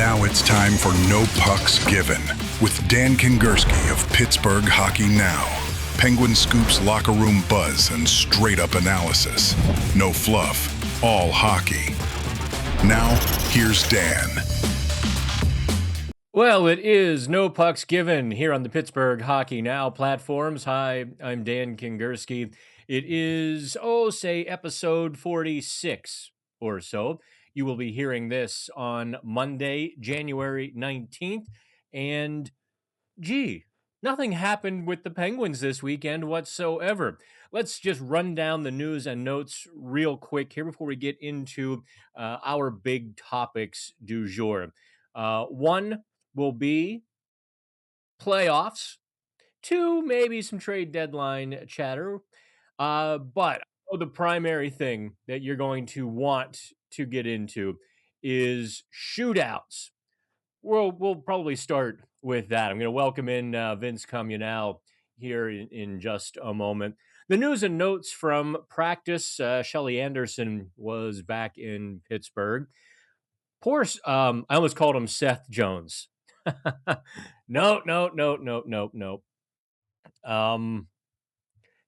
Now it's time for No Pucks Given with Dan Kingerski of Pittsburgh Hockey Now. Penguin Scoop's locker room buzz and straight-up analysis. No fluff, all hockey. Now, here's Dan. Well, it is No Pucks Given here on the Pittsburgh Hockey Now platforms. Hi, I'm Dan Kingerski. It is, say episode 46 or so. You will be hearing this on Monday, January 19th. And, nothing happened with the Penguins this weekend whatsoever. Let's just run down the news and notes real quick here before we get into our big topics du jour. One will be playoffs. Two, maybe some trade deadline chatter. But the primary thing that you're going to want to get into is shootouts. We'll probably start with that. I'm going to welcome in Vince Communal here in just a moment. The news and notes from practice. Shea Andersson was back in Pittsburgh. Poor, I almost called him Seth Jones. No.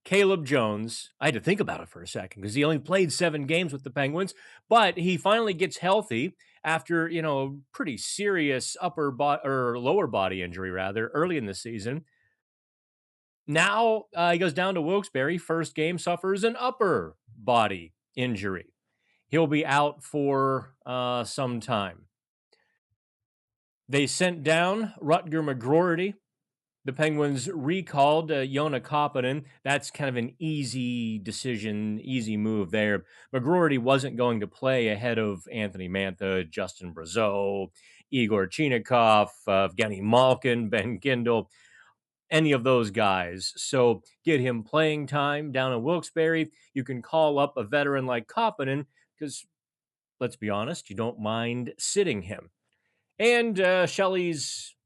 Caleb Jones, I had to think about it for a second because he only played 7 games with the Penguins, but he finally gets healthy after, a pretty serious lower body injury rather early in the season. Now he goes down to Wilkes-Barre. First game, suffers an upper body injury. He'll be out for some time. They sent down Rutger McGroarty. The Penguins recalled Joona Koppanen. That's kind of an easy decision, easy move there. McGroarty wasn't going to play ahead of Anthony Mantha, Justin Brazeau, Igor Chinakhov, Evgeny Malkin, Ben Kindle, any of those guys. So get him playing time down in Wilkes-Barre. You can call up a veteran like Koppanen because, let's be honest, you don't mind sitting him. And Shelley's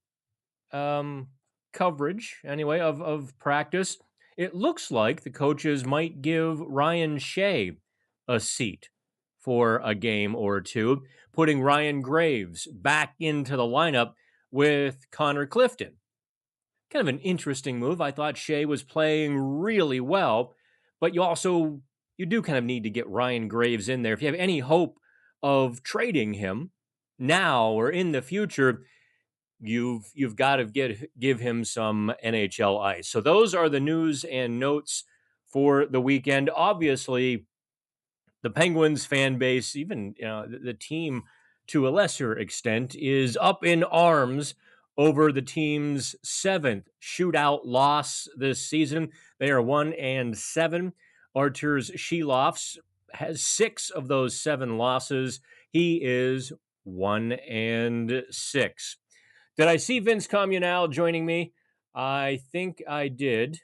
coverage, anyway, of practice, it looks like the coaches might give Ryan Shea a seat for a game or two, putting Ryan Graves back into the lineup with Connor Clifton. Kind of an interesting move. I thought Shea was playing really well, but you do kind of need to get Ryan Graves in there. If you have any hope of trading him now or in the future, you've got to give him some NHL ice. So those are the news and notes for the weekend. Obviously, the Penguins fan base, even the team to a lesser extent, is up in arms over the team's 7th shootout loss this season. They are 1-7. Arturs Shilovs has 6 of those 7 losses. He is 1-6. Did I see Vince Communal joining me? I think I did.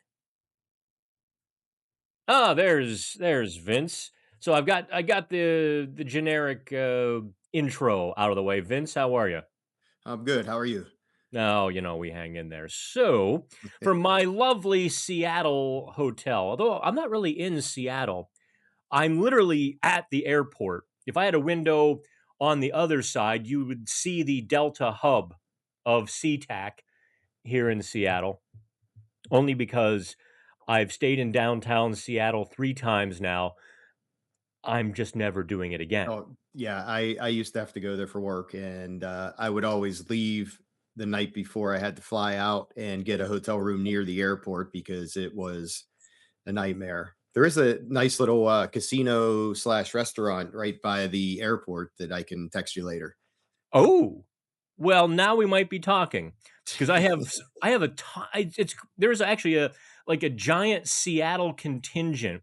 There's Vince. So I got the generic intro out of the way. Vince, how are you? I'm good. How are you? No, we hang in there. So from my lovely Seattle hotel, although I'm not really in Seattle, I'm literally at the airport. If I had a window on the other side, you would see the Delta hub of SeaTac here in Seattle, only because I've stayed in downtown Seattle 3 times now. I'm just never doing it again. Oh, yeah. I used to have to go there for work, and I would always leave the night before I had to fly out and get a hotel room near the airport because it was a nightmare. There is a nice little casino/restaurant right by the airport that I can text you later. Oh, well, now we might be talking because there's actually a giant Seattle contingent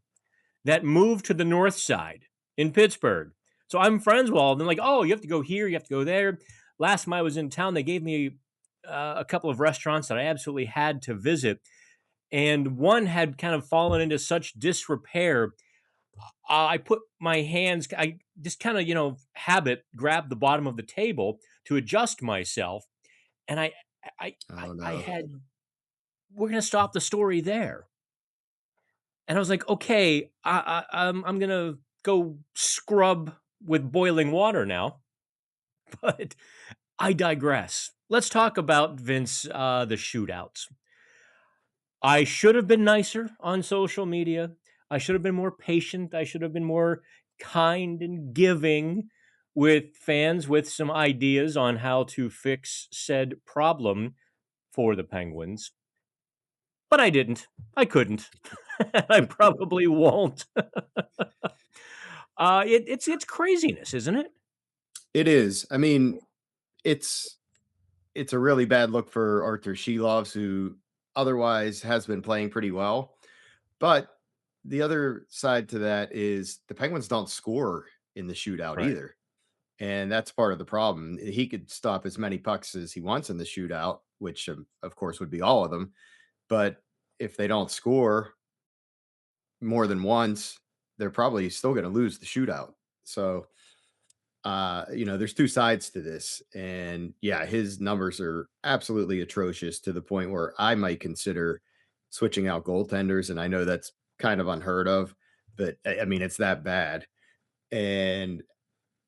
that moved to the north side in Pittsburgh. So I'm friends with all of them. Like, oh, you have to go here, you have to go there. Last time I was in town, they gave me a couple of restaurants that I absolutely had to visit. And one had kind of fallen into such disrepair. I put my hands, I just kind of, grab the bottom of the table to adjust myself. And I Oh no. had, we're going to stop the story there. And I was like, okay, I'm going to go scrub with boiling water now. But I digress. Let's talk about Vince, the shootouts. I should have been nicer on social media. I should have been more patient. I should have been more kind and giving with fans with some ideas on how to fix said problem for the Penguins. But I didn't. I couldn't. I probably won't. It's craziness, isn't it? It is. I mean, it's it's a really bad look for Arthur Shelovs, who otherwise has been playing pretty well. But the other side to that is the Penguins don't score in the shootout Right. either. And that's part of the problem. He could stop as many pucks as he wants in the shootout, which of course would be all of them. But if they don't score more than once, they're probably still going to lose the shootout. So, there's two sides to this. And yeah, his numbers are absolutely atrocious to the point where I might consider switching out goaltenders. And I know that's kind of unheard of, but I mean, it's that bad. And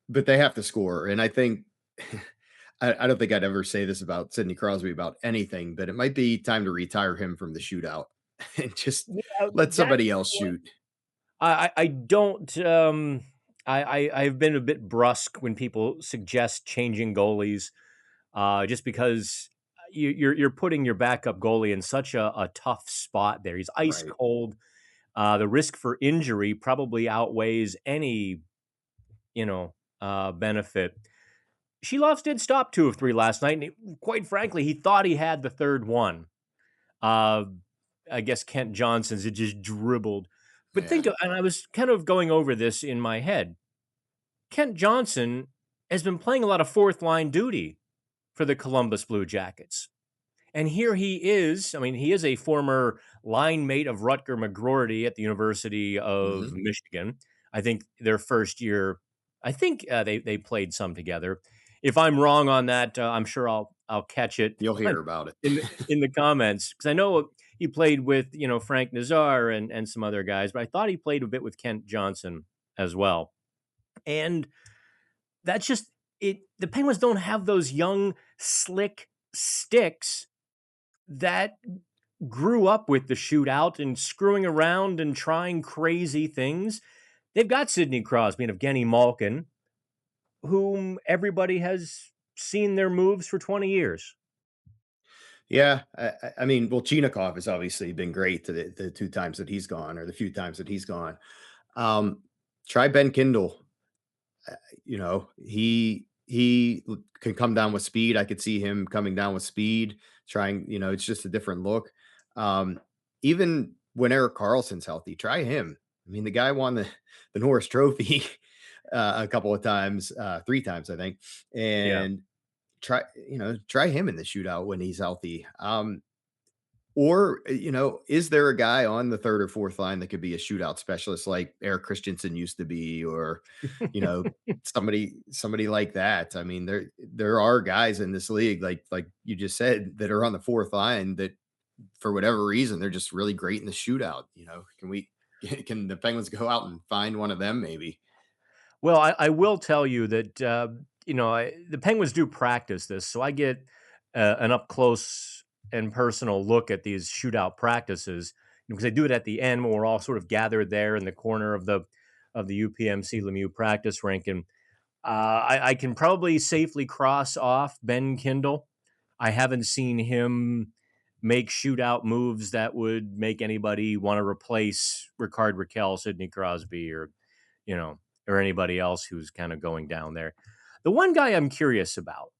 but they have to score. And I think I don't think I'd ever say this about Sidney Crosby about anything, but it might be time to retire him from the shootout and just Yeah, let that's somebody else shoot. I don't I've been a bit brusque when people suggest changing goalies, just because you're putting your backup goalie in such a tough spot there. He's ice Right. cold. The risk for injury probably outweighs any benefit. Sheloff did stop 2 of 3 last night, and quite frankly, he thought he had the third one. Uh, I guess Kent Johnson's it just dribbled. But Yeah. and I was kind of going over this in my head. Kent Johnson has been playing a lot of fourth line duty for the Columbus Blue Jackets. And here he is. I mean, he is a former line mate of Rutger McGroarty at the University of Mhm. Michigan. I think their first year, I think they played some together. If I'm wrong on that, I'm sure I'll catch it You'll hear about it. in the comments because I know he played with Frank Nazar and some other guys, but I thought he played a bit with Kent Johnson as well. And that's just it. The Penguins don't have those young, slick sticks that grew up with the shootout and screwing around and trying crazy things. They've got Sidney Crosby and Evgeny Malkin, whom everybody has seen their moves for 20 years. Yeah, I mean, well, Chinakhov has obviously been great to the two times that he's gone, or the few times that he's gone. Um, Try Ben Kindle. He can come down with speed. I could see him coming down with speed, trying. It's just a different look. Even when Eric Carlson's healthy, try him. I mean, the guy won the Norris Trophy a couple of times, 3 times, I think, Yeah. and try him in the shootout when he's healthy. Or, is there a guy on the third or fourth line that could be a shootout specialist like Eric Christensen used to be, or, you know, somebody like that? I mean, there are guys in this league, like you just said, that are on the fourth line that for whatever reason they're just really great in the shootout. Can the Penguins go out and find one of them maybe? Well, I will tell you that the Penguins do practice this, so I get an up close and personal look at these shootout practices because they do it at the end when we're all sort of gathered there in the corner of the UPMC Lemieux practice rink, and I can probably safely cross off Ben Kindle. I haven't seen him make shootout moves that would make anybody want to replace Ricard Raquel, Sidney Crosby, you know, or anybody else who's kind of going down there. The one guy I'm curious about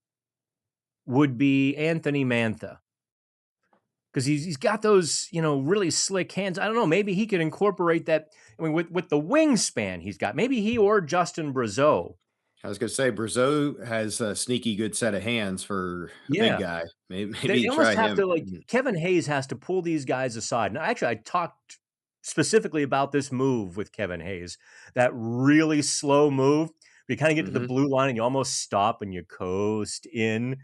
would be Anthony Mantha because he's got those really slick hands. I don't know, maybe he could incorporate that. I mean, with the wingspan he's got, maybe he or Justin Brazeau. I was going to say Brazeau has a sneaky good set of hands for a big Yeah, guy. Maybe, they maybe almost try have him. to Kevin Hayes has to pull these guys aside. Now, actually, I talked specifically about this move with Kevin Hayes, that really slow move. You kind of get to the Mhm. blue line and you almost stop and you coast in.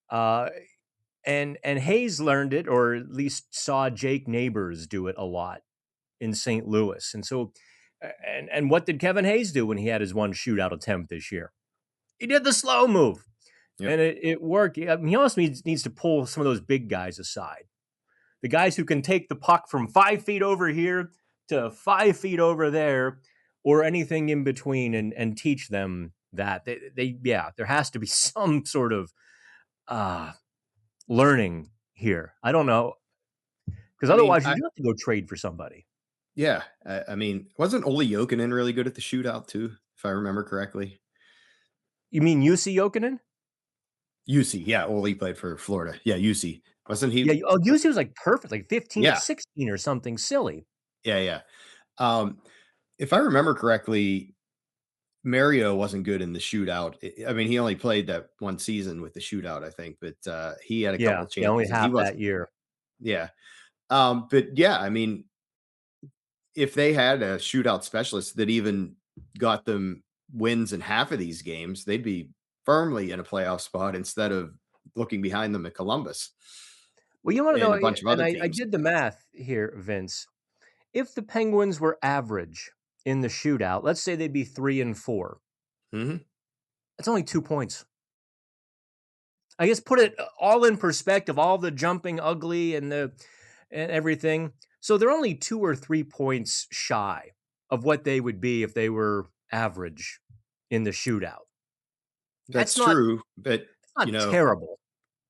Uh, and Hayes learned it, or at least saw Jake Neighbors do it a lot in St. Louis. And so, and what did Kevin Hayes do when he had his one shootout attempt this year? He did the slow move. Yep. and it worked. I mean, he also needs to pull some of those big guys aside. The guys who can take the puck from 5 feet over here to 5 feet over there, or anything in between, and teach them that yeah, there has to be some sort of uh, learning here. I don't know, because I mean, otherwise you do have to go trade for somebody. yeah, I mean, wasn't Ole Jokinen really good at the shootout too, if I remember correctly? You mean UC Jokinen? UC, yeah, Ole played for Florida. Yeah, UC. Wasn't Yeah. he? Oh, UC was like perfect, like 15 or Yeah, 16 or something silly. yeah, yeah. Um, if I remember correctly, Mario wasn't good in the shootout. I mean, he only played that one season with the shootout, I think, but he had a Yeah, couple yeah, only chances and he half that wasn't. year. Yeah. But yeah, I mean, if they had a shootout specialist that even got them wins in half of these games, they'd be firmly in a playoff spot instead of looking behind them at Columbus Well, you want to know, and a bunch of and other I teams. did the math here, Vince. If the Penguins were average in the shootout, let's say they'd be 3-4. Mhm. That's only 2 points. I guess put it all in perspective, all the jumping ugly and everything. So they're only 2 or 3 points shy of what they would be if they were average in the shootout. That's That's not true, but, you not know, terrible.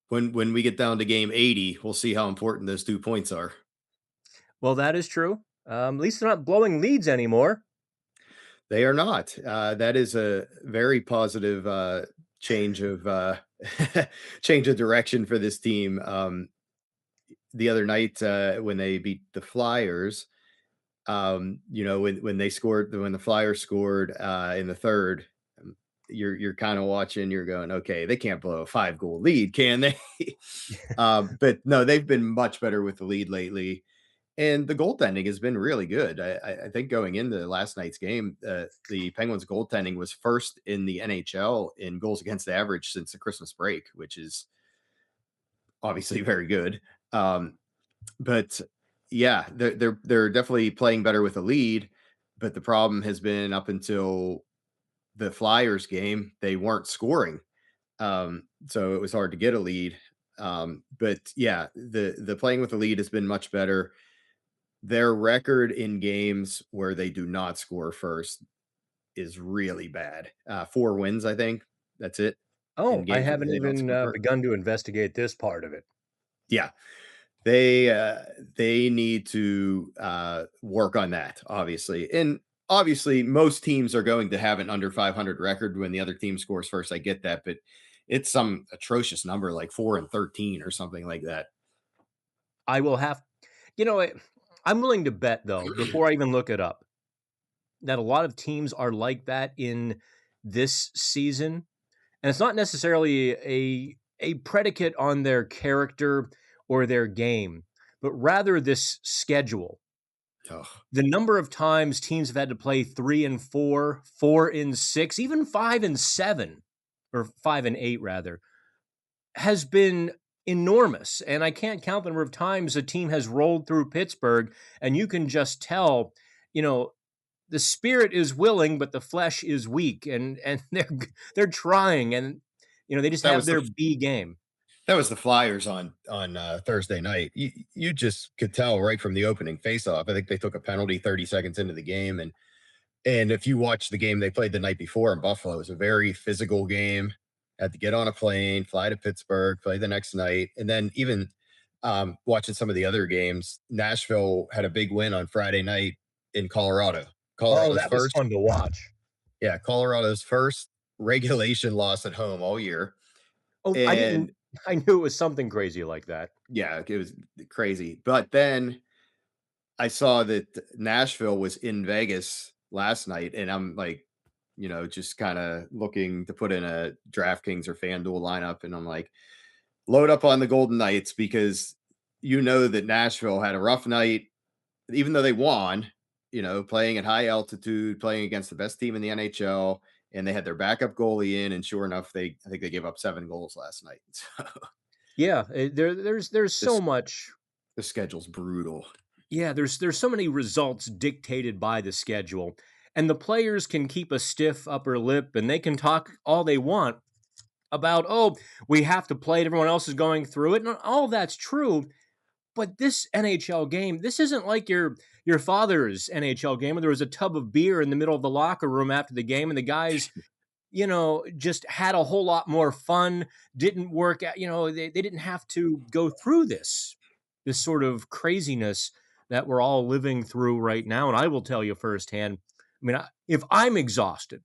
when we get down to game 80, we'll see how important those 2 points are. Well, that is true. At least they're not blowing leads anymore. They are not. That is a very positive, change of, change of direction for this team. The other night, when they beat the Flyers, when they scored when the Flyers scored, in the 3rd, you're kinda watching, you're going, "Okay, they can't blow a 5-goal lead, can they?" But no, they've been much better with the lead lately. And the goaltending has been really good. I think going into last night's game, the Penguins' goaltending was first in the NHL in goals against average since the Christmas break, which is obviously very good. Um, but yeah, they're definitely playing better with a lead. But the problem has been up until the Flyers game, they weren't scoring, so it was hard to get a lead. But yeah, the playing with the lead has been much better. Their record in games where they do not score first is really bad. 4 wins, I think. That's it in Oh, I games where haven't they don't even score first. begun to investigate this part of it. Yeah, they need to work on that, obviously. And obviously, most teams are going to have an under 500 record when the other team scores first. I get that, but it's some atrocious number like 4-13 or something like that. I will have, you know, I'm willing to bet though, before I even look it up, that a lot of teams are like that in this season. And it's not necessarily a predicate on their character or their game, but rather this schedule. Ugh. The number of times teams have had to play 3-4, 4-6, even 5-7, or 5-8 rather, has been enormous. And I can't count the number of times a team has rolled through Pittsburgh, and you can just tell, you know, the spirit is willing, but the flesh is weak, and they're trying, and they just That have was the their B game. That was the Flyers on Thursday night. You just could tell right from the opening faceoff. I think they took a penalty 30 seconds into the game, and if you watch the game they played the night before in Buffalo, it was a very physical game. Had to get on a plane, fly to Pittsburgh, play the next night, and then even watching some of the other games, Nashville had a big win on Friday night in Colorado. Oh, Colorado's that was first, fun to watch. yeah, Colorado's first regulation loss at home all year, Oh, and I knew it was something crazy like that. yeah, it was crazy. But then I saw that Nashville was in Vegas last night, and I'm like, just kind of looking to put in a DraftKings or FanDuel lineup, and I'm like, load up on the Golden Knights because that Nashville had a rough night, even though they won. Playing at high altitude, playing against the best team in the NHL, and they had their backup goalie in, and sure enough, I think they gave up 7 goals last night. So Yeah, there's so this much. the schedule's brutal. Yeah, there's so many results dictated by the schedule, and the players can keep a stiff upper lip and they can talk all they want, about, oh, we have to play it, everyone else is going through it. And all of that's true. But this NHL game, this isn't like your father's NHL game where there was a tub of beer in the middle of the locker room after the game and the guys, just had a whole lot more fun, didn't work out, they didn't have to go through this sort of craziness that we're all living through right now. And I will tell you firsthand, if I'm exhausted,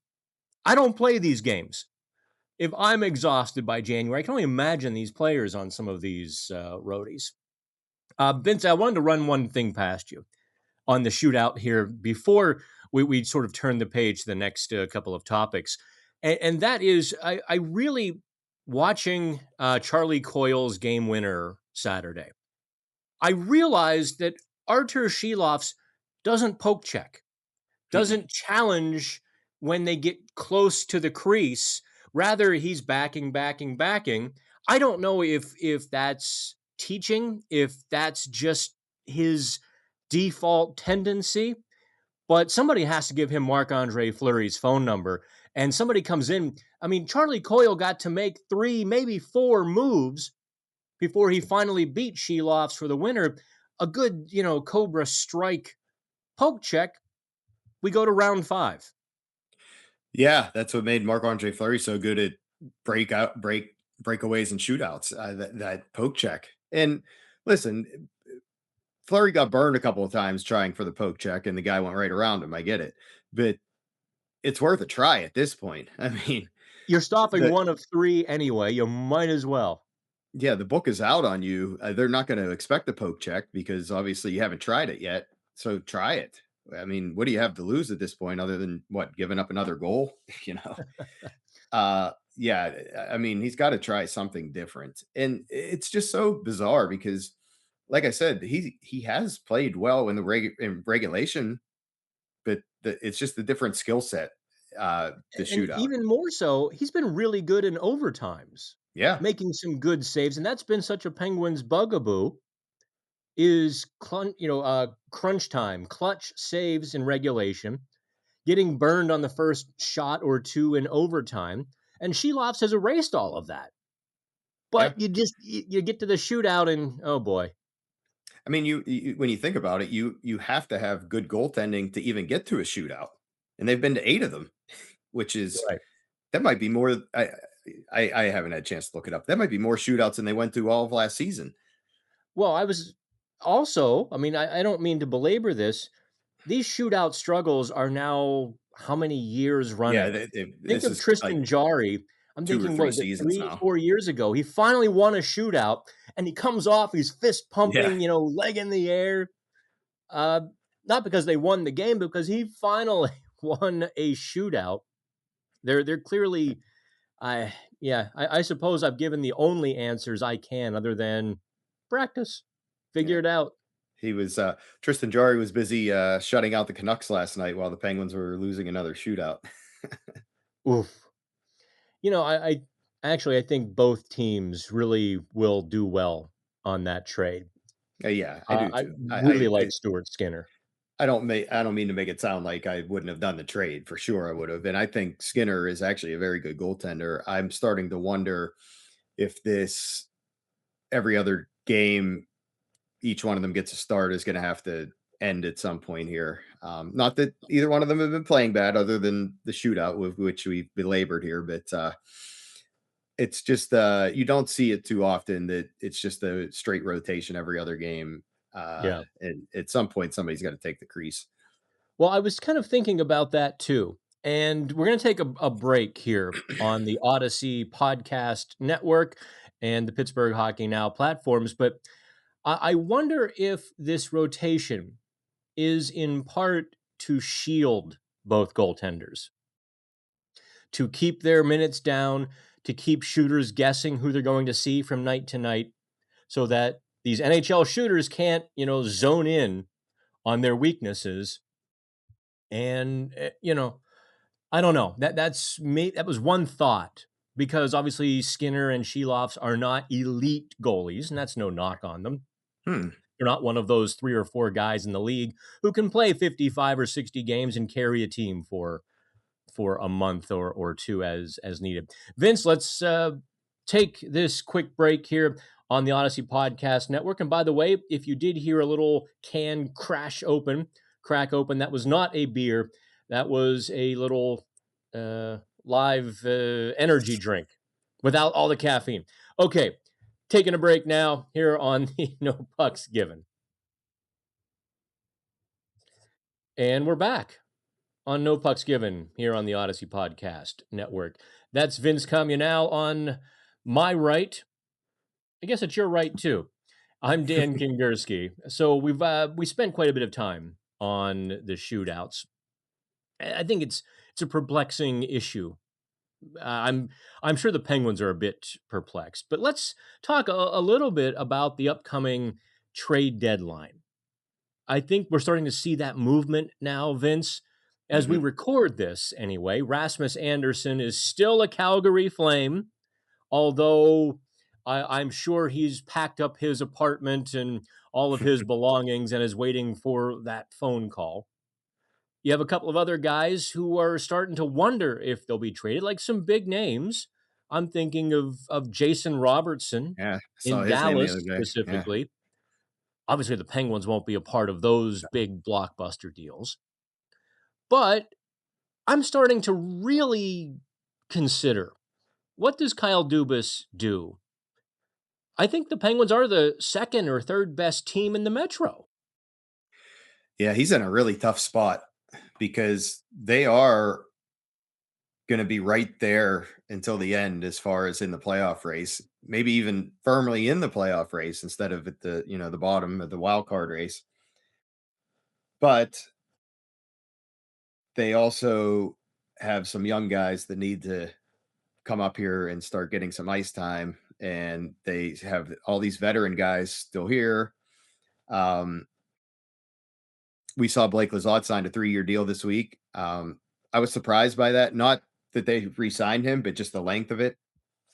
I don't play these games. If I'm exhausted by January, I can only imagine these players on some of these roadies. Vince, I wanted to run one thing past you on the shootout here before we sort of turn the page to the next couple of topics. And that is, I really, watching Charlie Coyle's game winner Saturday, I realized that Artur Shilov's doesn't poke check, doesn't challenge when they get close to the crease. Rather, he's backing. I don't know if that's teaching, if that's just his default tendency, but somebody has to give him Marc-Andre Fleury's phone number. And somebody comes in. Charlie Coyle got to make 3, maybe 4 moves before he finally beat Shilovs for the winner. A good, Cobra strike poke check. We go to round 5. Yeah, that's what made Marc-Andre Fleury so good at breakaways and shootouts. That poke check. And listen, Fleury got burned a couple of times trying for the poke check, and the guy went right around him. I get it, but it's worth a try at this point. You're stopping one of 3 anyway. You might as well. Yeah, the book is out on you. They're not going to expect a poke check because obviously you haven't tried it yet. So try it. What do you have to lose at this point other than giving up another goal? Yeah, he's got to try something different. And it's just so bizarre because, like I said, he has played well in in regulation, but it's just a different skill set. The shootout, even more so, he's been really good in overtimes. Yeah, making some good saves, and that's been such a Penguins bugaboo. Is crunch time, clutch saves in regulation, getting burned on the first shot or 2 in overtime, and Shilovs has erased all of that. But you get to the shootout, and oh boy. You when you think about it, you have to have good goaltending to even get to a shootout, and they've been to 8 of them, which is right. That might be more. I haven't had a chance to look it up. That might be more shootouts than they went through all of last season. Well, I was also, I don't mean to belabor this. These shootout struggles are now how many years running? Yeah, Think of Tristan Jarry. I'm 2 or thinking, 3 seasons 3, now. 4 years ago, he finally won a shootout, and he comes off, he's fist pumping, leg in the air. Not because they won the game, because he finally won a shootout. They're clearly, I suppose I've given the only answers I can other than practice. Figure it out. He was Tristan Jarry was busy shutting out the Canucks last night while the Penguins were losing another shootout. Oof. I think both teams really will do well on that trade. Yeah, I do too. I really like Stuart Skinner. I don't mean to make it sound like I wouldn't have done the trade. For sure I would have. And I think Skinner is actually a very good goaltender. I'm starting to wonder if this every other game each one of them gets a start is going to have to end at some point here. Not that either one of them have been playing bad other than the shootout with which we've belabored here, but it's just you don't see it too often that it's just a straight rotation every other game. And at some point somebody's got to take the crease. Well, I was kind of thinking about that too. And we're going to take a break here on the Odyssey Podcast Network and the Pittsburgh Hockey Now platforms. But I wonder if this rotation is in part to shield both goaltenders, to keep their minutes down, to keep shooters guessing who they're going to see from night to night, so that these NHL shooters can't, zone in on their weaknesses. And, I don't know. That was one thought, because obviously Skinner and Shilovs are not elite goalies, and that's no knock on them. They're not one of those 3 or 4 guys in the league who can play 55 or 60 games and carry a team for for a month or two as needed. Vince, let's take this quick break here on the Odyssey Podcast Network. And by the way, if you did hear a little can crack open, that was not a beer. That was a little live energy drink without all the caffeine. Okay, taking a break now here on the No Pucks Given. And we're back on No Pucks Given here on the Odyssey Podcast Network. That's Vince Communal on my right. I guess it's your right too. I'm Dan Kingerski. So we spent quite a bit of time on the shootouts. I think it's a perplexing issue. I'm sure the Penguins are a bit perplexed, but let's talk a little bit about the upcoming trade deadline. I think we're starting to see that movement now, Vince. As we record this anyway, Rasmus Andersson is still a Calgary Flame, although I'm sure he's packed up his apartment and all of his belongings and is waiting for that phone call. You have a couple of other guys who are starting to wonder if they'll be traded, like some big names. I'm thinking of Jason Robertson Yeah, I saw in his name the Dallas other day. Yeah. specifically. Obviously, the Penguins won't be a part of those big blockbuster deals. But I'm starting to really consider, what does Kyle Dubas do? I think the Penguins are the second or third best team in the Metro. Yeah, he's in a really tough spot because they are going to be right there until the end as far as in the playoff race, maybe even firmly in the playoff race instead of at the, the bottom of the wild card race. But they also have some young guys that need to come up here and start getting some ice time, and they have all these veteran guys still here. We saw Blake Lizotte signed a 3-year deal this week. I was surprised by that. Not that they re-signed him, but just the length of it.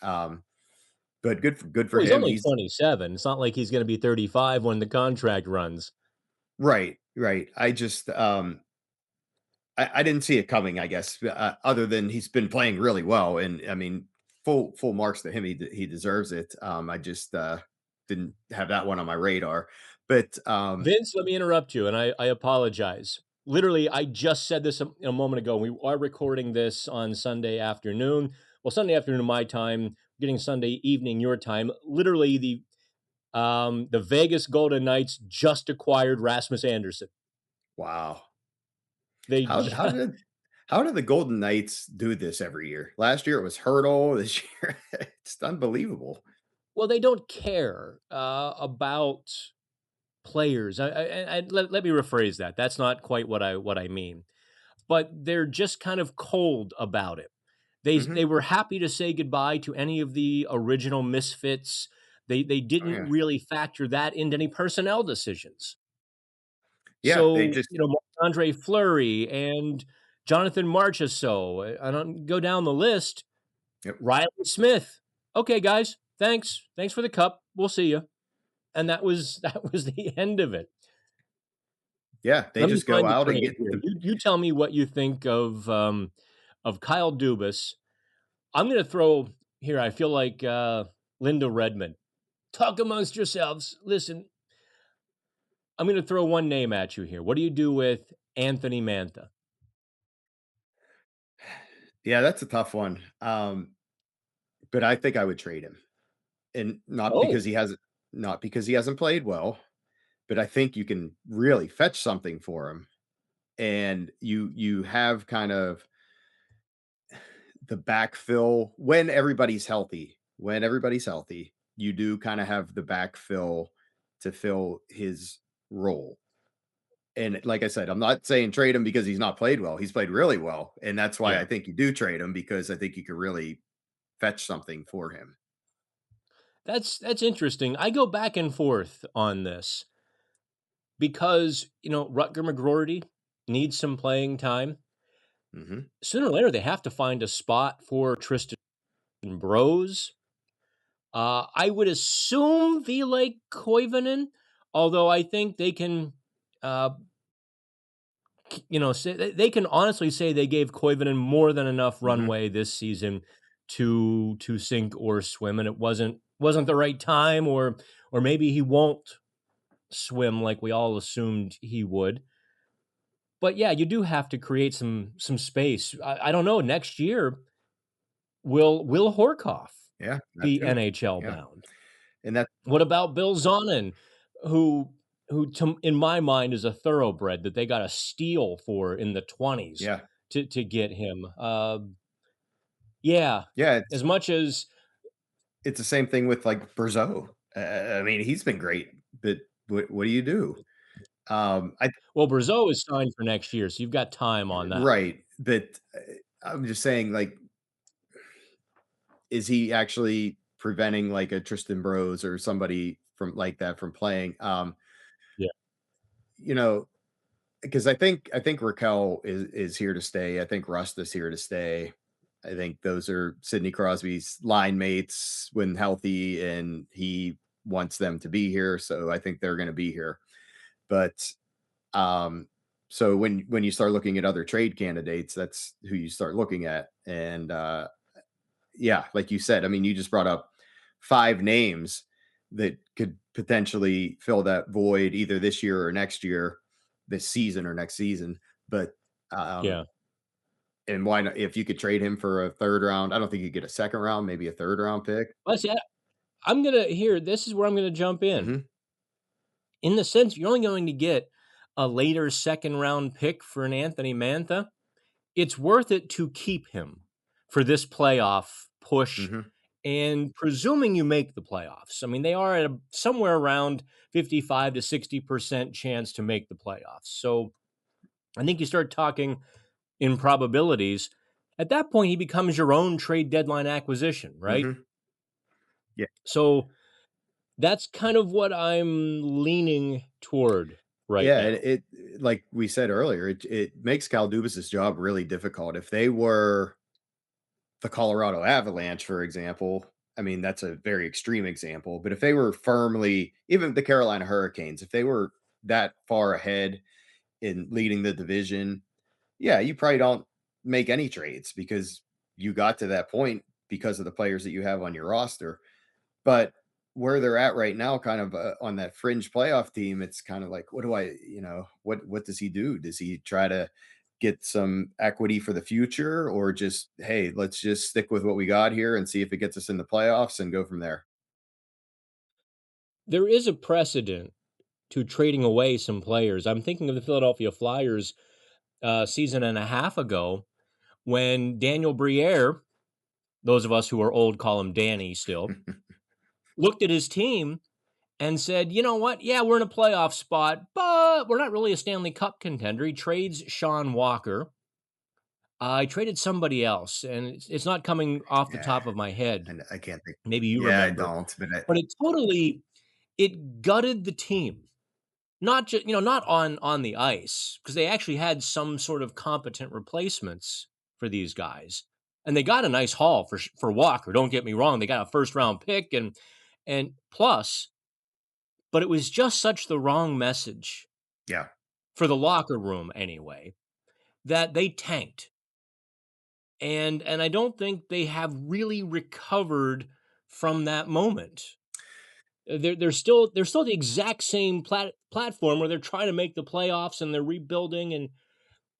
But good for Well, he's him. only He's 27. It's not like he's going to be 35 when the contract runs. right. I just I didn't see it coming, I guess, other than he's been playing really well. And I mean, full marks to him. He deserves it. I just didn't have that one on my radar. But Vince, let me interrupt you, and I apologize. Literally, I just said this a moment ago. We are recording this on Sunday afternoon. Well, Sunday afternoon my time, getting Sunday evening your time. Literally, the Vegas Golden Knights just acquired Rasmus Andersson. wow. They How do the Golden Knights do this every year? Last year it was Hurdle. This year it's unbelievable. well, they don't care about players. Let me rephrase that. That's not quite what I mean. But they're just kind of cold about it. They Mhm. were happy to say goodbye to any of the original misfits. They Oh, didn't yeah. really factor that into any personnel decisions. Yeah, they So, just Andre Fleury and Jonathan Marchessault, I don't go down the list. yep. Riley Smith. Okay, guys, thanks. Thanks for the cup. We'll see you. And that was the end of it. Yeah, they Let me just go find the out and trade get here. the You tell me what you think of Kyle Dubas. I'm going to throw here. I feel like Linda Redmond. Talk amongst yourselves. Listen, I'm going to throw one name at you here. What do you do with Anthony Mantha? Yeah, that's a tough one. But I think I would trade him. And Oh, not because he hasn't played well, but I think you can really fetch something for him. And you have kind of the backfill when everybody's healthy. When everybody's healthy, you do kind of have the backfill to fill his role. And like I said, I'm not saying trade him because he's not played well. He's played really well. And that's why yeah. I think you do trade him, because I think you could really fetch something for him. That's interesting. I go back and forth on this because, Rutger McGroarty needs some playing time. Hmm. Sooner or later, they have to find a spot for Tristan Bros. I would assume Ville Koivunen, although I think they can say, they can honestly say they gave Koivunen more than enough Hmm. runway this season to sink or swim, and it wasn't the right time, or maybe he won't swim like we all assumed he would. But yeah, you do have to create some space. I don't know. Next year, will Horkoff Yeah, that be too. NHL Yeah, bound? and that What about Bill Zonin, who in my mind is a thoroughbred that they got a steal for in the 20s yeah, to get him. Yeah, yeah. as much as It's the same thing with like Berzo. I mean, he's been great, but what do you do? I well, Brazeau is signed for next year, so you've got time on that one. Right, but I'm just saying, like, is he actually preventing like a Tristan Bros or somebody from like that from playing? Yeah, You know, because I think Raquel is here to stay. I think Rust is here to stay. I think those are Sidney Crosby's line mates when healthy, and he wants them to be here. So I think they're going to be here. But um, so when you start looking at other trade candidates, that's who you start looking at. And yeah, like you said, I mean, you just brought up 5 names that could potentially fill that void either this year or next year, this season or next season. But yeah. and why not? If you could trade him for a 3rd round, I don't think you get a 2nd round, maybe a 3rd round pick. Well, see, I'm gonna here. This is where I'm gonna jump in. Hmm. In the sense, you're only going to get a later second round pick for an Anthony Mantha. It's worth it to keep him for this playoff push, Hmm. and presuming you make the playoffs. I mean, they are at somewhere around 55 to 60% chance to make the playoffs. So I think you start talking in probabilities. At that point, he becomes your own trade deadline acquisition, right? Hmm. Yeah, So that's kind of what I'm leaning toward right yeah. now. Like we said earlier, it makes Cal Dubas's job really difficult. If they were the Colorado Avalanche, for example, I mean, that's a very extreme example, but if they were firmly, even the Carolina Hurricanes, if they were that far ahead in leading the division, yeah, you probably don't make any trades because you got to that point because of the players that you have on your roster. But where they're at right now, kind of on that fringe playoff team, it's kind of like, what do I, what does he do? Does he try to get some equity for the future, or just, hey, let's just stick with what we got here and see if it gets us in the playoffs and go from there? There is a precedent to trading away some players. I'm thinking of the Philadelphia Flyers season and a half ago when Daniel Briere, those of us who are old call him Danny still, looked at his team and said, you know what? Yeah, we're in a playoff spot, but we're not really a Stanley Cup contender. He trades Sean Walker. I traded somebody else, and it's not coming off the Yeah, top of my head. and I can't think. Maybe you Yeah, I remember, don't. But but it gutted the team. Not just not on the ice, because they actually had some sort of competent replacements for these guys, and they got a nice haul for Walker. Don't get me wrong; they got a first round pick and plus, but it was just such the wrong message yeah, for the locker room anyway that they tanked, and I don't think they have really recovered from that moment. They're still the exact same platform where they're trying to make the playoffs and they're rebuilding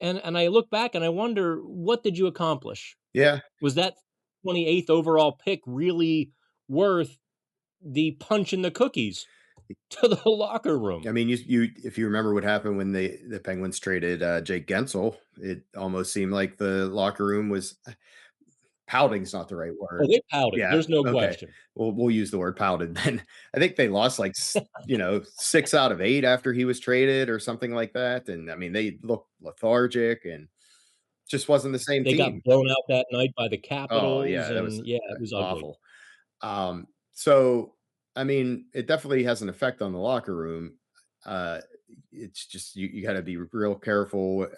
and I look back and I wonder, what did you accomplish? yeah. Was that 28th overall pick really worth the punch in the cookies to the locker room? I mean, you if you remember what happened when the Penguins traded Jake Gensel, it almost seemed like the locker room was pouting's not the right Oh, word. they pouted. Yeah, There's no okay. question. We'll use the word pouted then. I think they lost like 6 out of 8 after he was traded or something like that. And I mean, they looked lethargic and just wasn't the same They team. got blown out that night by the Oh Capitals, yeah, that was and yeah, it was ugly. awful. So I mean, it definitely has an effect on the locker room. Uh, it's just you got to be real careful.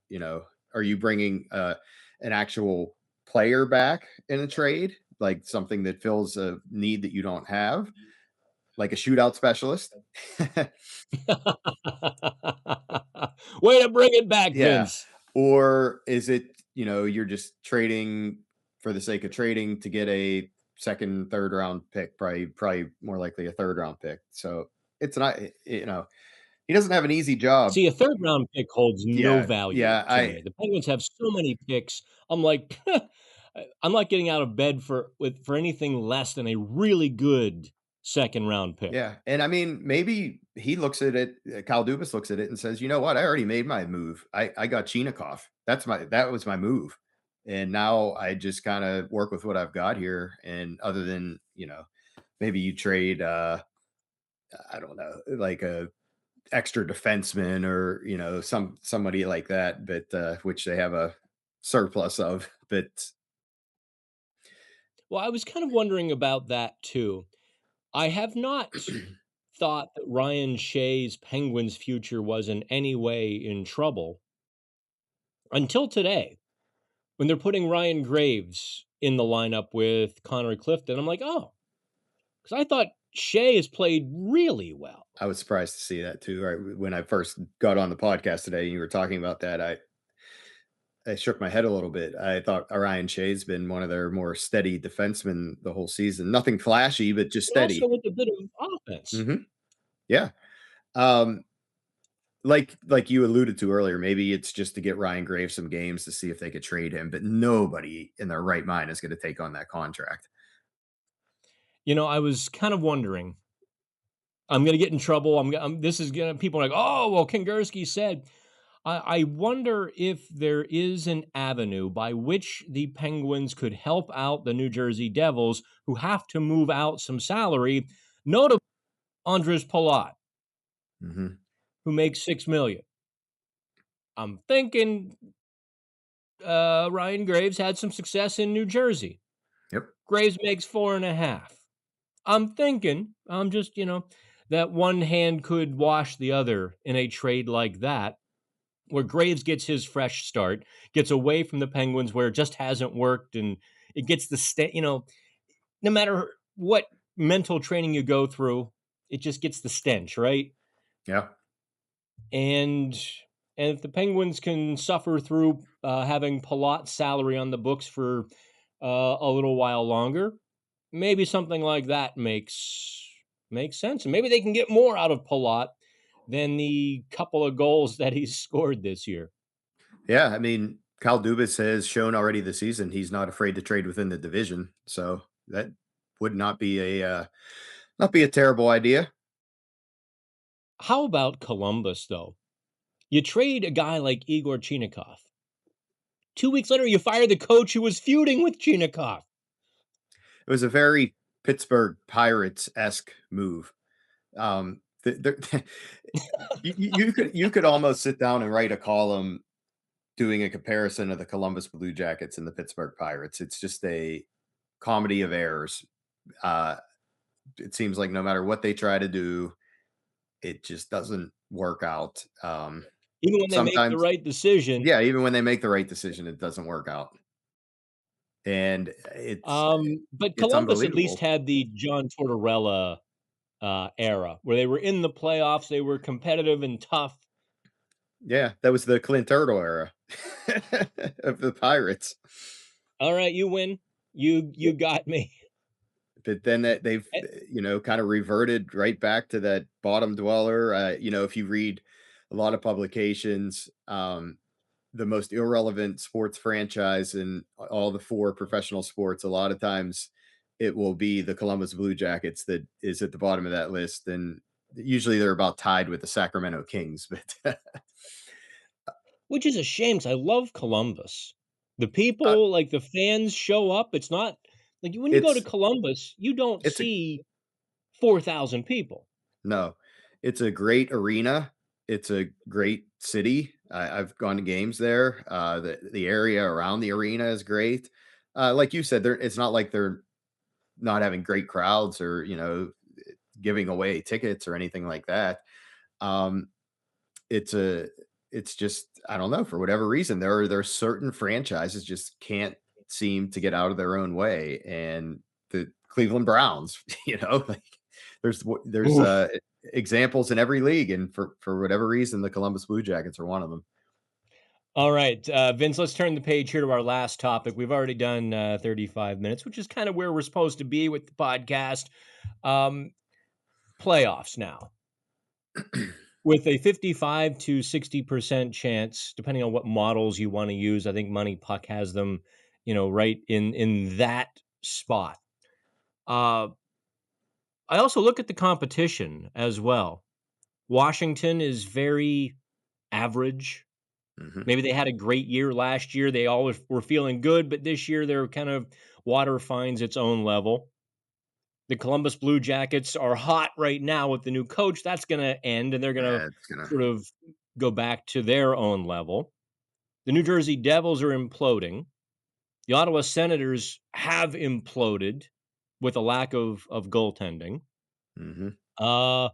You know, are you bringing an actual player back in a trade, like something that fills a need that you don't have? like a shootout specialist. Way to bring it back, Yeah. Vince. Or is it, you're just trading for the sake of trading to get a second, third round pick, probably more likely a third round pick. So it's not, he doesn't have an easy job. See, a third round pick holds no Yeah. value Yeah. to me. The Penguins have so many picks. I'm like, I'm not getting out of bed for anything less than a really good second round pick. Yeah. And I mean, maybe he looks at it, Kyle Dubas looks at it and says, you know what? I already made my move. I got Chinikov. That was my move. And now I just kind of work with what I've got here. And other than, maybe you trade, I don't know, like a extra defenseman or, somebody like that, but, which they have a surplus of, but Well, I was kind of wondering about that too. I have not thought that Ryan Shea's Penguins future was in any way in trouble until today when they're putting Ryan Graves in the lineup with Connor Clifton. I'm like, oh, because I thought Shea has played really well. I was surprised to see that too. Right when I first got on the podcast today, and you were talking about that, I shook my head a little bit. I thought Ryan Shea's been one of their more steady defensemen the whole season. Nothing flashy, but just But also steady. with a bit of offense. Yeah. Um, like you alluded to earlier, maybe it's just to get Ryan Graves some games to see if they could trade him, but nobody in their right mind is going to take on that contract. I was kind of wondering. I'm going to get in trouble. This is going to, people are like, oh, well, Kingerski said. I wonder if there is an avenue by which the Penguins could help out the New Jersey Devils, who have to move out some salary, notably Andres Palat, hmm who makes $6 million. I'm thinking Ryan Graves had some success in New Jersey. Yep. Graves makes 4.5. I'm thinking, that one hand could wash the other in a trade like that, where Graves gets his fresh start, gets away from the Penguins where it just hasn't worked, and it gets no matter what mental training you go through, it just gets the stench, right? Yeah. And if the Penguins can suffer through having Palat's salary on the books for a little while longer, maybe something like that makes sense, and maybe they can get more out of Palat than the couple of goals that he's scored this year. Yeah. I mean, Kyle Dubas has shown already this season he's not afraid to trade within the division. So that would not be a terrible idea. How about Columbus, though? You trade a guy like Igor Chinikov. 2 weeks later, you fire the coach who was feuding with Chinikov. It was a very Pittsburgh Pirates-esque move. You could almost sit down and write a column doing a comparison of the Columbus Blue Jackets and the Pittsburgh Pirates. It's just a comedy of errors. Uh, it seems like no matter what they try to do, it just doesn't work out. Even when they make the Sometimes, right decision. yeah, even when they make the right decision, it doesn't work out, and But it's Columbus at least unbelievable. had the John Tortorella era where they were in the playoffs, they were competitive and tough. Yeah, that was the Clint Turtle era of the Pirates. All right, you win. You got me. But then they've, Eh, kind of reverted right back to that bottom dweller. If you read a lot of publications, the most irrelevant sports franchise in all the four professional sports, a lot of times it will be the Columbus Blue Jackets that is at the bottom of that list. And usually they're about tied with the Sacramento Kings. But Which is a shame 'cause I love Columbus. The uh, people, like, the fans show up. It's not like, when you go to it's, Columbus, you don't it's a, see 4,000 people. no, it's a great arena. It's a great city. I've gone to games there. The area around the arena is great. Like you said, it's not like they're not having great crowds or giving away tickets or anything like that. Um, it's a it's just I don't know for whatever reason there are certain franchises just can't seem to get out of their own way, and the Cleveland Browns, like There's examples in every league, and for whatever reason, the Columbus Blue Jackets are one of them. All right, Vince, let's turn the page here to our last topic. We've already done 35 minutes, which is kind of where we're supposed to be with the podcast. Playoffs now. With a 55 to 60% chance, depending on what models you want to use. I think Money Puck has them, right in that spot. I also look at the competition as well. Washington is very average. Maybe they had a great year last year. They always were feeling good, but this year they're kind of water finds its own level. The Columbus Blue Jackets are hot right now with the new coach. That's going to end, and they're going Yeah, to it's gonna. sort of go back to their own level. The New Jersey Devils are imploding. The Ottawa Senators have imploded with a lack of goaltending. Mhm. Uh,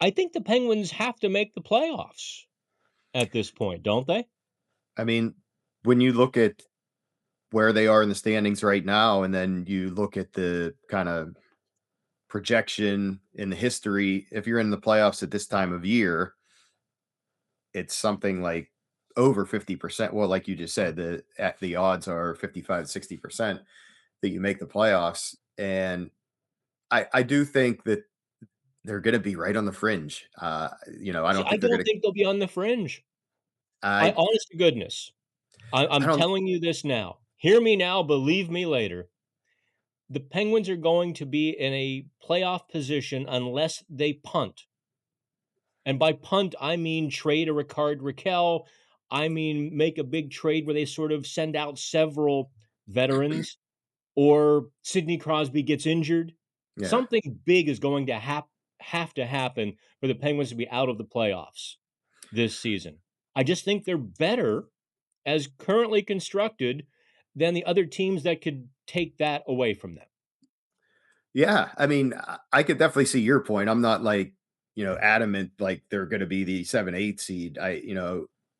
I think the Penguins have to make the playoffs at this point, don't they? I mean, when you look at where they are in the standings right now, and then you look at the kind of projection in the history, if you're in the playoffs at this time of year, it's something like over 50%. Well, like you just said, the odds are 55-60% that you make the playoffs. And I do think that they're going to be right on the fringe. I See, don't I think they're don't going to. think they'll be on the fringe. I I honest to goodness, I I'm don't. telling you this now. Hear me now, believe me later. The Penguins are going to be in a playoff position unless they punt. And by punt, I mean trade a Ricard Raquel. I mean make a big trade where they sort of send out several veterans, or Sidney Crosby gets injured. Yeah. Something big is going to have to happen for the Penguins to be out of the playoffs this season. I just think they're better as currently constructed than the other teams that could take that away from them. Yeah, I mean, I could definitely see your point. I'm not like, adamant like they're going to be the 7-8 seed.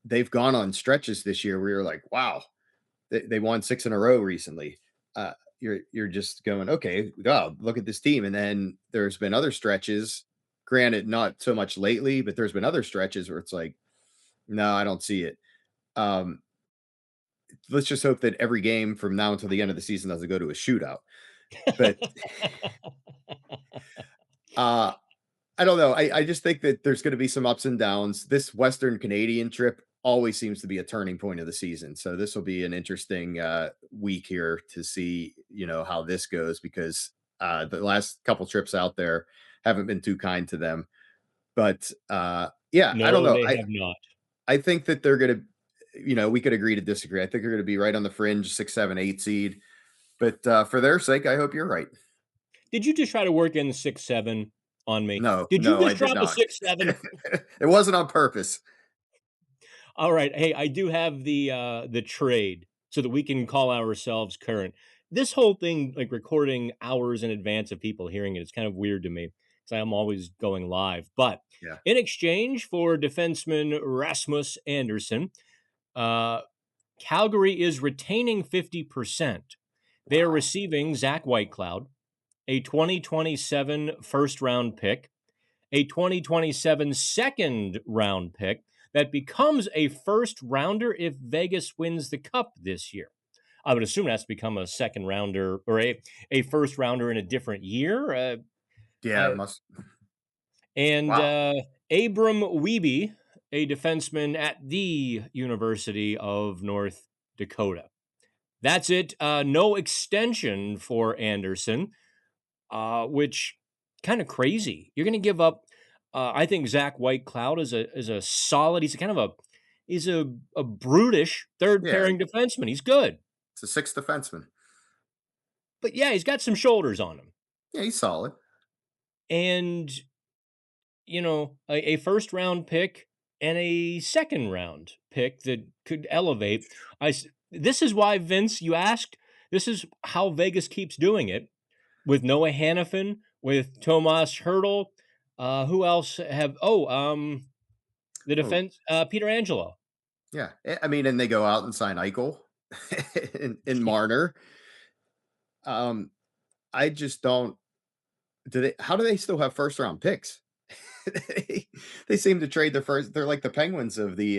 They've gone on stretches this year where you're like, wow, they won 6 in a row recently. You're just going, okay, wow, look at this team. And then there's been other stretches, granted, not so much lately, but there's been other stretches where it's like, no, I don't see it. Um, let's just hope that every game from now until the end of the season doesn't go to a shootout. But uh I don't know. I just think that there's going to be some ups and downs. This Western Canadian trip always seems to be a turning point of the season. So this will be an interesting week here to see, how this goes, because the last couple trips out there haven't been too kind to them. But yeah, I don't No, know. they I have not. I think that they're going to, we could agree to disagree. I think they're going to be right on the fringe, 6, 7, 8 seed. But for their sake, I hope you're right. Did you just try to work in the 6-7 on me? No, Did you no, I just did drop a not. 6-7? It wasn't on purpose. All right. Hey, I do have the trade so that we can call ourselves current. This whole thing, like recording hours in advance of people hearing it, is kind of weird to me because I'm always going live. But Yeah. in exchange for defenseman Rasmus Andersson, uh, Calgary is retaining 50%. They are Wow. receiving Zach Whitecloud, a 2027 first round pick, a 2027 second round pick that becomes a first rounder if Vegas wins the cup this year. I would assume that's become a second rounder or a first rounder in a different year. Yeah, it Uh, must. and Wow. Abram Wiebe, a defenseman at the University of North Dakota. That's it. No extension for Anderson, which kind of crazy. You're going to give up. I think Zach Whitecloud is a solid. He's a brutish third Yeah, pairing defenseman. He's good, it's a sixth defenseman. but yeah, he's got some shoulders on him. Yeah, he's solid. And a first round pick and a second round pick that could elevate. This is why, Vince, you asked. This is how Vegas keeps doing it with Noah Hannafin, with Tomas Hertl. Who else have? The Oh, defense, Peter Angelo. yeah. I mean, and they go out and sign Eichel and Marner. Um, I just don't. How do they still have first round picks? they, they seem to trade their first. They're like the Penguins of the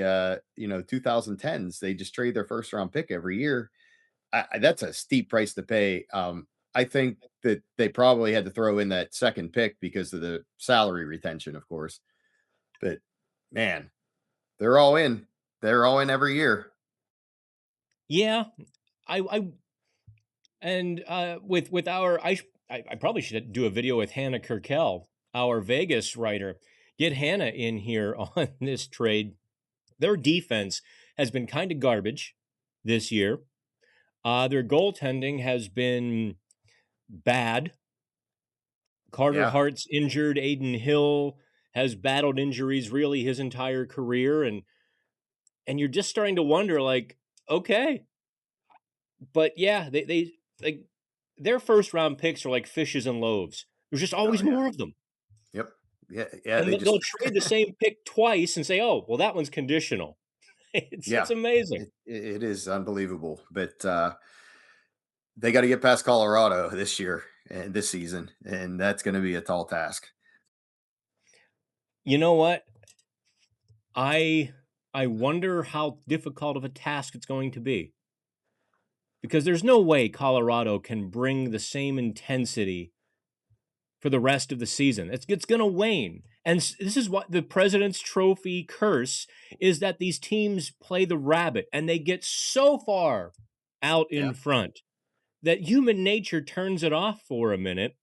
2010s. They just trade their first round pick every year. That's a steep price to pay. I think that they probably had to throw in that second pick because of the salary retention, of course. But man, they're all in. They're all in every year. Yeah, I and with our I probably should do a video with Hannah Kirkel, our Vegas writer. Get Hannah in here on this trade. Their defense has been kind of garbage this year. Their goaltending has been bad. Carter Yeah. Hart's injured. Aiden Hill has battled injuries really his entire career, and you're just starting to wonder, like, okay, but yeah, they like their first round picks are like fishes and loaves. There's just Oh always yeah. more of them, Yep. Yeah. Yeah. and They they'll just trade the same pick twice and say, "Oh, well, that one's conditional." It's yeah. amazing. It is unbelievable, but they got to get past Colorado this year and this season, and that's going to be a tall task. You know what? I I wonder how difficult of a task it's going to be because there's no way Colorado can bring the same intensity for the rest of the season. It's going to wane. And this is what the President's Trophy curse is, that these teams play the rabbit and they get so far out Yeah. in front that human nature turns it off for a minute.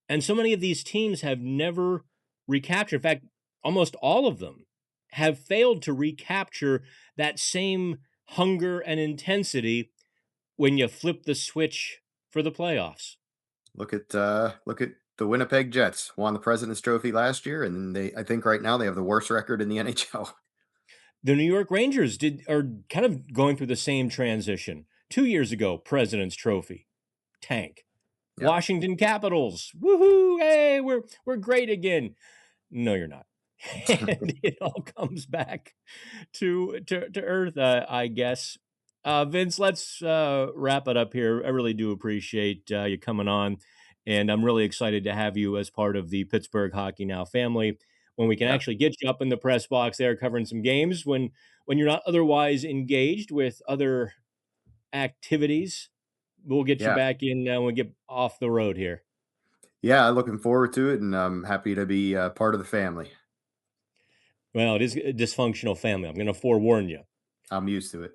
And so many of these teams have never recaptured. In fact, almost all of them have failed to recapture that same hunger and intensity when you flip the switch for the playoffs. Look at the Winnipeg Jets won the President's Trophy last year, and I think right now they have the worst record in the NHL. The New York Rangers are kind of going through the same transition. 2 years ago, President's Trophy, tank. Yeah. Washington Capitals, woohoo! Hey, we're great again. No, you're not. And it all comes back to earth, I guess. Vince, let's wrap it up here. I really do appreciate you coming on, and I'm really excited to have you as part of the Pittsburgh Hockey Now family. When we can Yeah. actually get you up in the press box there, covering some games when you're not otherwise engaged with other activities, we'll get you Yeah. back in when we get off the road here. Yeah. Looking forward to it, and I'm happy to be part of the family. Well, it is a dysfunctional family. I'm going to forewarn you. I'm used to The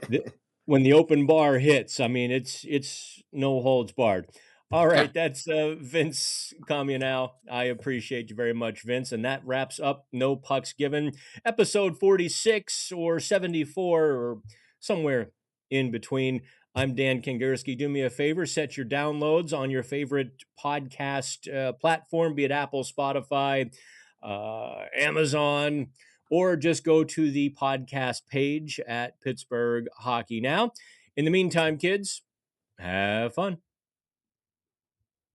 it. when the open bar hits, I mean, it's no holds barred. All right, that's, Vince Communal. I appreciate you very much, Vince, and that wraps up No Pucks Given, episode 46 or 74 or somewhere in between. I'm Dan Kingerski. Do me a favor, set your downloads on your favorite podcast, platform, be it Apple, Spotify, Amazon, or just go to the podcast page at Pittsburgh Hockey Now. In the meantime, kids, have fun.